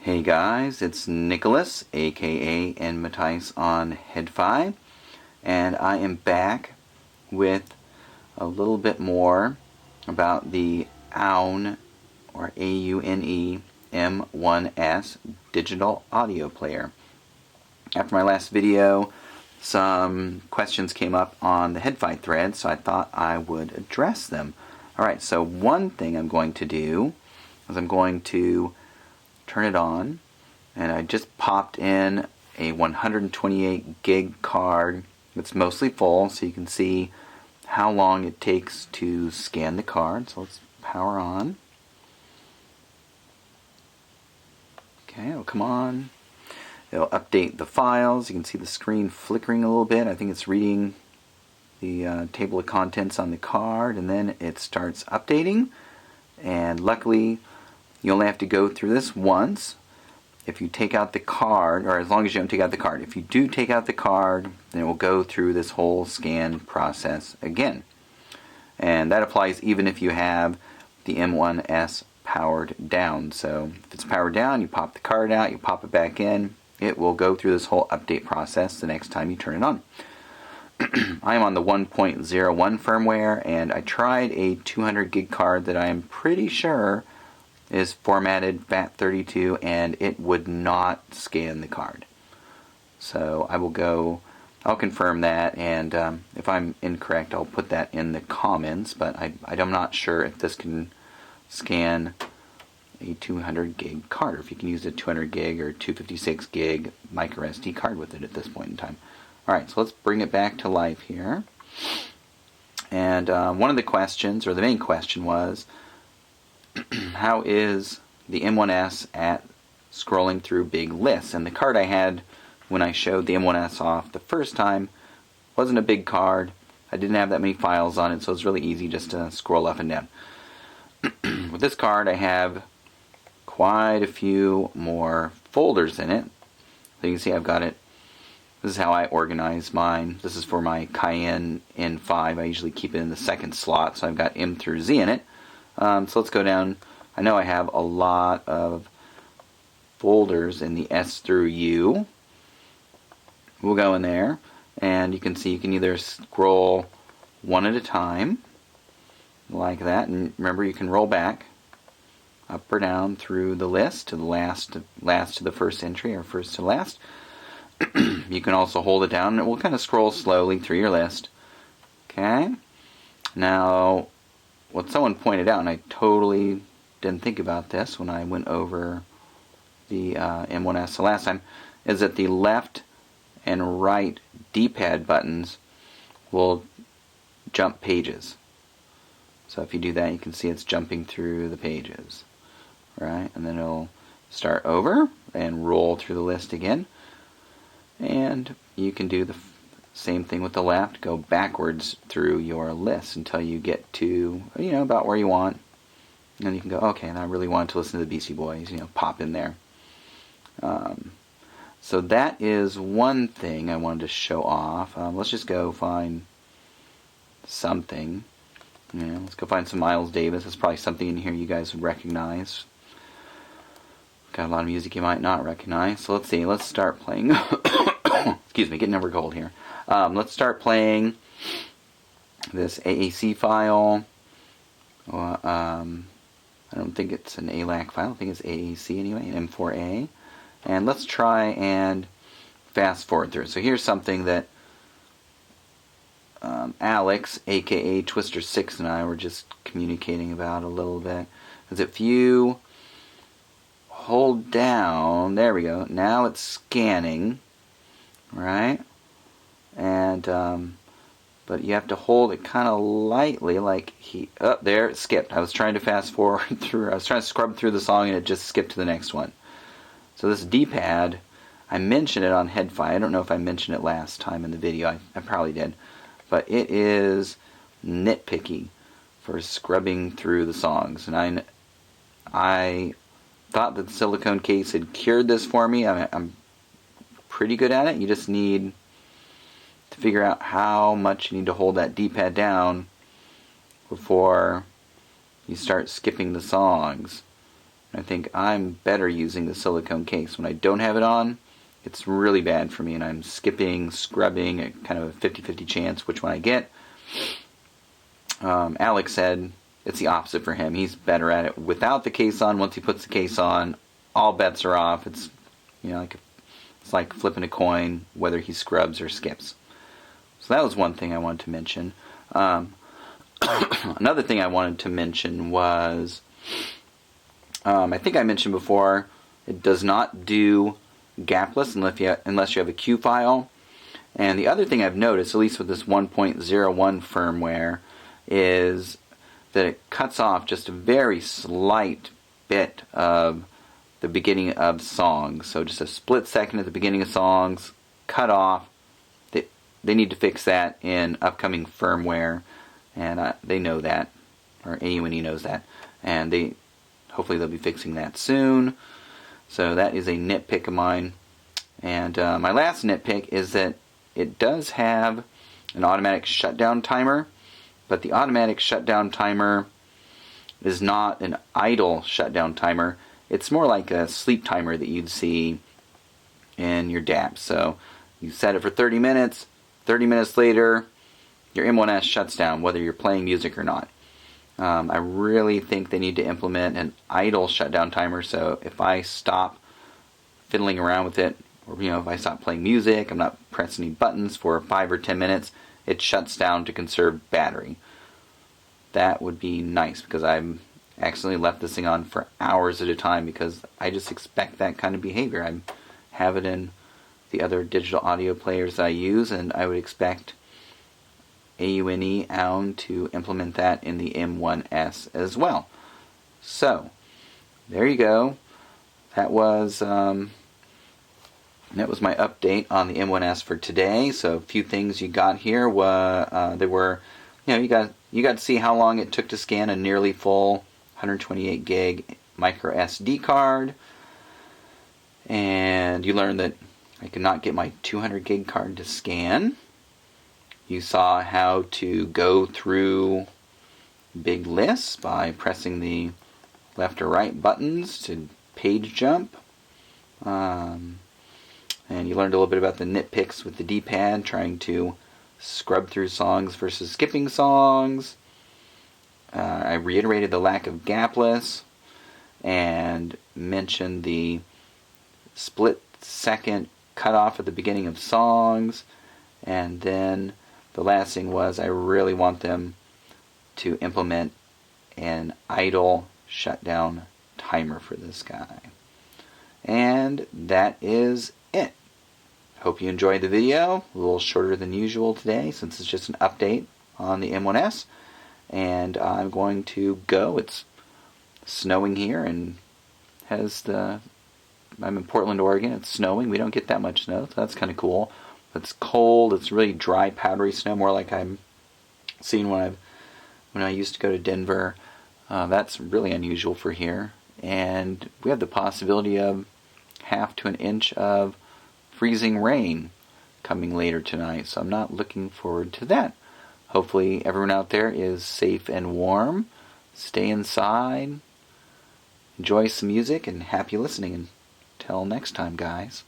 Hey guys, it's Nicholas, aka AUNE on Head-Fi, and I am back with a little bit more about the AUNE or AUNE M1S digital audio player. After my last video, some questions came up on the Head-Fi thread, so I thought I would address them. Alright, so one thing I'm going to do is I'm going to turn it on, and I just popped in a 128 gig card that's mostly full, so you can see how long it takes to scan the card. So let's power on. Okay, it'll come on. It'll update the files. You can see the screen flickering a little bit. I think it's reading the table of contents on the card, and then it starts updating. And luckily, you only have to go through this once. If you take out the card, or as long as you don't take out the card. If you do take out the card, then it will go through this whole scan process again. And that applies even if you have the M1S powered down. So if it's powered down, you pop the card out, you pop it back in, it will go through this whole update process the next time you turn it on. I am on the 1.01 firmware, and I tried a 200 gig card that I am pretty sure is formatted FAT32, and it would not scan the card. So I'll confirm that, and if I'm incorrect, I'll put that in the comments, but I'm not sure if this can scan a 200 gig card, or if you can use a 200 gig or 256 gig micro SD card with it at this point in time. Alright, so let's bring it back to life here. And one of the questions, or the main question was, how is the M1S at scrolling through big lists? And the card I had when I showed the M1S off the first time wasn't a big card. I didn't have that many files on it, so it's really easy just to scroll up and down. With this card, I have quite a few more folders in it. So you can see I've got it. This is how I organize mine. This is for my Cayenne N5. I usually keep it in the second slot, so I've got M through Z in it. So let's go down. I know I have a lot of folders in the S through U. We'll go in there, and you can see you can either scroll one at a time, like that, and remember you can roll back, up or down through the list to the last to the first entry, or first to last. You can also hold it down, and it will kind of scroll slowly through your list. Okay. Now, what someone pointed out, and I totally didn't think about this when I went over the M1S the last time, is that the left and right D-pad buttons will jump pages. So if you do that, you can see it's jumping through the pages, right? And then it'll start over and roll through the list again. And you can do the same thing with the left, go backwards through your list until you get to, about where you want. And then you can go, okay, and I really want to listen to the Beastie Boys, pop in there. So that is one thing I wanted to show off. Let's just go find something. Let's go find some Miles Davis. There's probably something in here you guys would recognize. Got a lot of music you might not recognize. So let's see, let's start playing. Excuse me, getting over cold here. Let's start playing this AAC file. I don't think it's an ALAC file. I think it's AAC anyway, an M4A. And let's try and fast forward through. So here's something that Alex, aka Twister6, and I were just communicating about a little bit. Is if you hold down, there we go, now it's scanning, right? And but you have to hold it kind of lightly, like there it skipped. I was trying to fast forward through, I was trying to scrub through the song, and it just skipped to the next one. So this D-pad, I mentioned it on Head-Fi. I don't know if I mentioned it last time in the video. I probably did. But it is nitpicky for scrubbing through the songs. And I thought that the silicone case had cured this for me. I'm pretty good at it. You just need to figure out how much you need to hold that D-pad down before you start skipping the songs. I think I'm better using the silicone case. When I don't have it on, it's really bad for me, and I'm skipping, scrubbing, at kind of a 50-50 chance which one I get. Alex said it's the opposite for him. He's better at it without the case on. Once he puts the case on, all bets are off. It's it's like flipping a coin, whether he scrubs or skips. So that was one thing I wanted to mention. Another thing I wanted to mention was, I think I mentioned before, it does not do gapless unless you have a Q file. And the other thing I've noticed, at least with this 1.01 firmware, is that it cuts off just a very slight bit of the beginning of songs. So just a split second at the beginning of songs, cut off. They need to fix that in upcoming firmware, and they know that, or AUNE knows that, and hopefully they'll be fixing that soon. So that is a nitpick of mine. And my last nitpick is that it does have an automatic shutdown timer, but the automatic shutdown timer is not an idle shutdown timer. It's more like a sleep timer that you'd see in your DAP. So you set it for 30 minutes, 30 minutes later, your M1S shuts down, whether you're playing music or not. I really think they need to implement an idle shutdown timer, so if I stop fiddling around with it, or if I stop playing music, I'm not pressing any buttons for 5 or 10 minutes, it shuts down to conserve battery. That would be nice, because I've accidentally left this thing on for hours at a time because I just expect that kind of behavior. I have it in the other digital audio players that I use, and I would expect AUNE to implement that in the M1S as well. So there you go. That was my update on the M1S for today. So a few things you got here were you got to see how long it took to scan a nearly full 128 gig micro SD card, and you learned that I could not get my 200 gig card to scan. You saw how to go through big lists by pressing the left or right buttons to page jump. And you learned a little bit about the nitpicks with the D-pad, trying to scrub through songs versus skipping songs. I reiterated the lack of gapless and mentioned the split-second cutoff at the beginning of songs. And then the last thing was, I really want them to implement an idle shutdown timer for this guy. And that is it. Hope you enjoyed the video. A little shorter than usual today since it's just an update on the M1S. And I'm going to go. It's snowing here, and I'm in Portland, Oregon. It's snowing. We don't get that much snow, so that's kind of cool. It's cold. It's really dry, powdery snow, more like I'm seeing when I used to go to Denver. That's really unusual for here. And we have the possibility of 1/2 to 1 inch of freezing rain coming later tonight, so I'm not looking forward to that. Hopefully everyone out there is safe and warm. Stay inside. Enjoy some music, and happy listening. Until next time, guys.